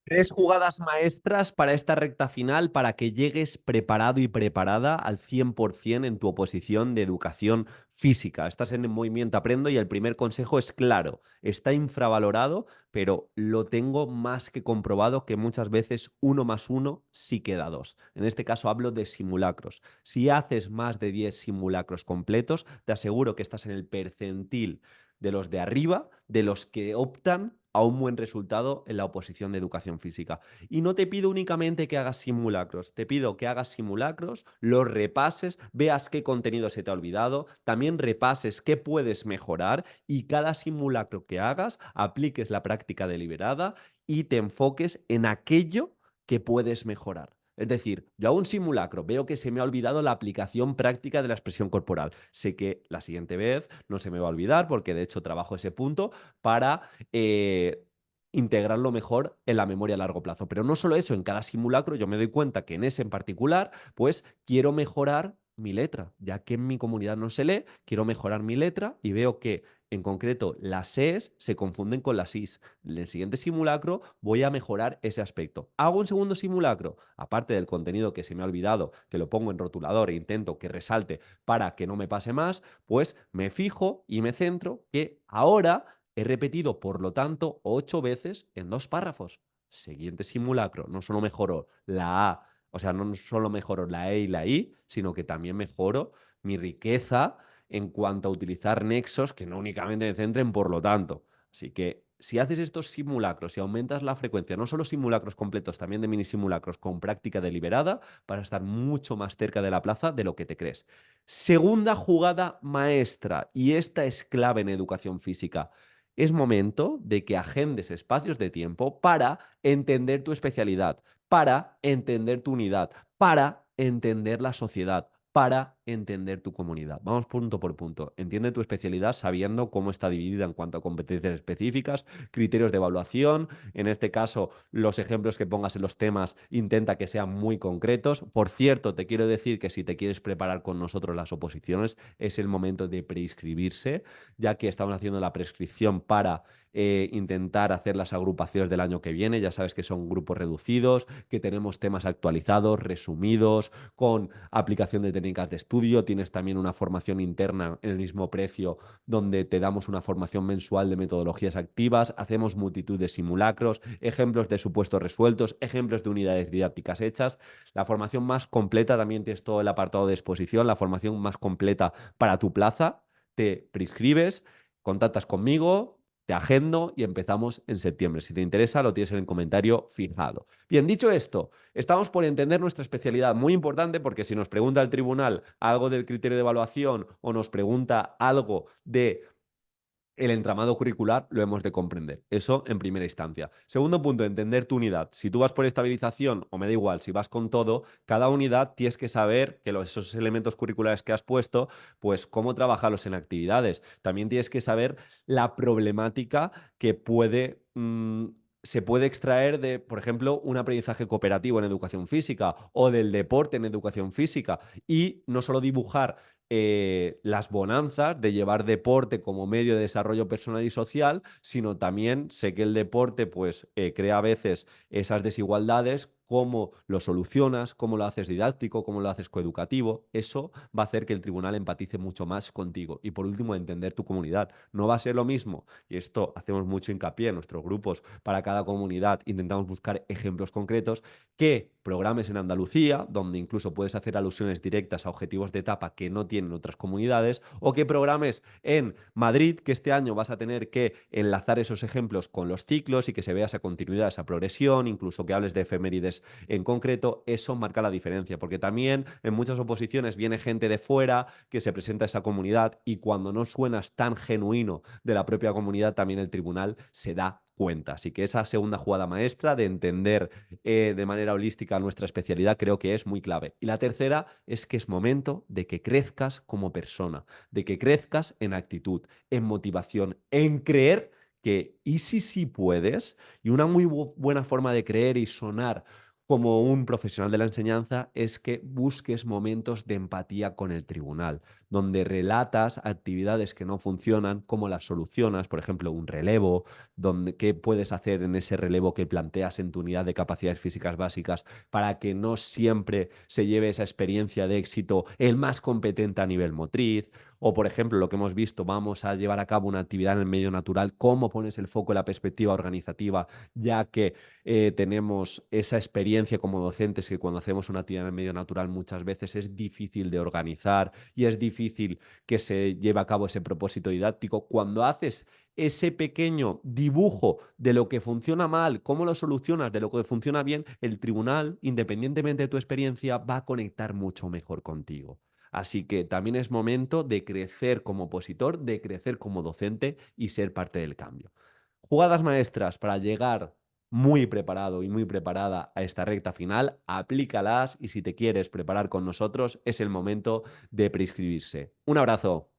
Tres jugadas maestras para esta recta final para que llegues preparado y preparada al 100% en tu oposición de educación física. Estás en el movimiento Aprendo y el primer consejo es claro, está infravalorado, pero lo tengo más que comprobado que muchas veces uno más uno sí queda dos. En este caso hablo de simulacros. Si haces más de 10 simulacros completos, te aseguro que estás en el percentil de los de arriba, de los que optan a un buen resultado en la oposición de educación física. Y no te pido únicamente que hagas simulacros, te pido que hagas simulacros, los repases, veas qué contenido se te ha olvidado, también repases qué puedes mejorar y cada simulacro que hagas apliques la práctica deliberada y te enfoques en aquello que puedes mejorar. Es decir, yo hago un simulacro, veo que se me ha olvidado la aplicación práctica de la expresión corporal. Sé que la siguiente vez no se me va a olvidar porque de hecho trabajo ese punto para eh, integrarlo mejor en la memoria a largo plazo. Pero no solo eso, en cada simulacro yo me doy cuenta que en ese en particular, pues quiero mejorar mi letra, ya que en mi comunidad no se lee, quiero mejorar mi letra y veo que en concreto las es se confunden con las is. En el siguiente simulacro voy a mejorar ese aspecto. Hago un segundo simulacro, aparte del contenido que se me ha olvidado, que lo pongo en rotulador e intento que resalte para que no me pase más, pues me fijo y me centro que ahora he repetido, por lo tanto, 8 veces en 2 párrafos. Siguiente simulacro, no solo mejoro la A, o sea, no solo mejoro la E y la I, sino que también mejoro mi riqueza en cuanto a utilizar nexos que no únicamente me centren por lo tanto. Así que si haces estos simulacros y aumentas la frecuencia, no solo simulacros completos, también de mini simulacros con práctica deliberada, para estar mucho más cerca de la plaza de lo que te crees. Segunda jugada maestra, y esta es clave en educación física. Es momento de que agendes espacios de tiempo para entender tu especialidad, para entender tu unidad, para entender la sociedad, para entender tu comunidad. Vamos punto por punto. Entiende tu especialidad sabiendo cómo está dividida en cuanto a competencias específicas, criterios de evaluación. En este caso, los ejemplos que pongas en los temas intenta que sean muy concretos. Por cierto, te quiero decir que si te quieres preparar con nosotros las oposiciones, es el momento de preinscribirse, ya que estamos haciendo la prescripción para intentar hacer las agrupaciones del año que viene. Ya sabes que son grupos reducidos, que tenemos temas actualizados, resumidos, con aplicación de técnicas de estudio. Tienes también una formación interna en el mismo precio donde te damos una formación mensual de metodologías activas, hacemos multitud de simulacros, ejemplos de supuestos resueltos, ejemplos de unidades didácticas hechas. La formación más completa, también tienes todo el apartado de exposición, la formación más completa para tu plaza. Te prescribes, contactas conmigo, te agendo y empezamos en septiembre. Si te interesa, lo tienes en el comentario fijado. Bien, dicho esto, estamos por entender nuestra especialidad, muy importante porque si nos pregunta el tribunal algo del criterio de evaluación o nos pregunta algo de el entramado curricular, lo hemos de comprender. Eso en primera instancia. Segundo punto, entender tu unidad. Si tú vas por estabilización, o me da igual, si vas con todo, cada unidad tienes que saber que esos elementos curriculares que has puesto, pues cómo trabajarlos en actividades. También tienes que saber la problemática que se puede extraer de, por ejemplo, un aprendizaje cooperativo en educación física o del deporte en educación física. Y no solo dibujar las bonanzas de llevar deporte como medio de desarrollo personal y social, sino también sé que el deporte pues crea a veces esas desigualdades, cómo lo solucionas, cómo lo haces didáctico, cómo lo haces coeducativo. Eso va a hacer que el tribunal empatice mucho más contigo. Y por último, entender tu comunidad. No va a ser lo mismo, y esto hacemos mucho hincapié en nuestros grupos para cada comunidad, intentamos buscar ejemplos concretos, que programes en Andalucía, donde incluso puedes hacer alusiones directas a objetivos de etapa que no tienen otras comunidades, o que programes en Madrid, que este año vas a tener que enlazar esos ejemplos con los ciclos y que se vea esa continuidad, esa progresión, incluso que hables de efemérides en concreto. Eso marca la diferencia, porque también en muchas oposiciones viene gente de fuera que se presenta a esa comunidad y cuando no suenas tan genuino de la propia comunidad, también el tribunal se da cuenta. Así que esa segunda jugada maestra de entender de manera holística nuestra especialidad creo que es muy clave. Y la tercera es que es momento de que crezcas como persona, de que crezcas en actitud, en motivación, en creer que y si sí puedes, y una muy buena forma de creer y sonar como un profesional de la enseñanza es que busques momentos de empatía con el tribunal. donde relatas actividades que no funcionan, cómo las solucionas, por ejemplo, un relevo, qué puedes hacer en ese relevo que planteas en tu unidad de capacidades físicas básicas para que no siempre se lleve esa experiencia de éxito el más competente a nivel motriz. O, por ejemplo, lo que hemos visto, vamos a llevar a cabo una actividad en el medio natural, cómo pones el foco en la perspectiva organizativa, ya que tenemos esa experiencia como docentes que cuando hacemos una actividad en el medio natural muchas veces es difícil de organizar y es difícil que se lleve a cabo ese propósito didáctico. Cuando haces ese pequeño dibujo de lo que funciona mal, cómo lo solucionas, de lo que funciona bien, el tribunal, independientemente de tu experiencia, va a conectar mucho mejor contigo. Así que también es momento de crecer como opositor, de crecer como docente y ser parte del cambio. Jugadas maestras para llegar muy preparado y muy preparada a esta recta final, aplícalas y si te quieres preparar con nosotros, es el momento de prescribirse. Un abrazo.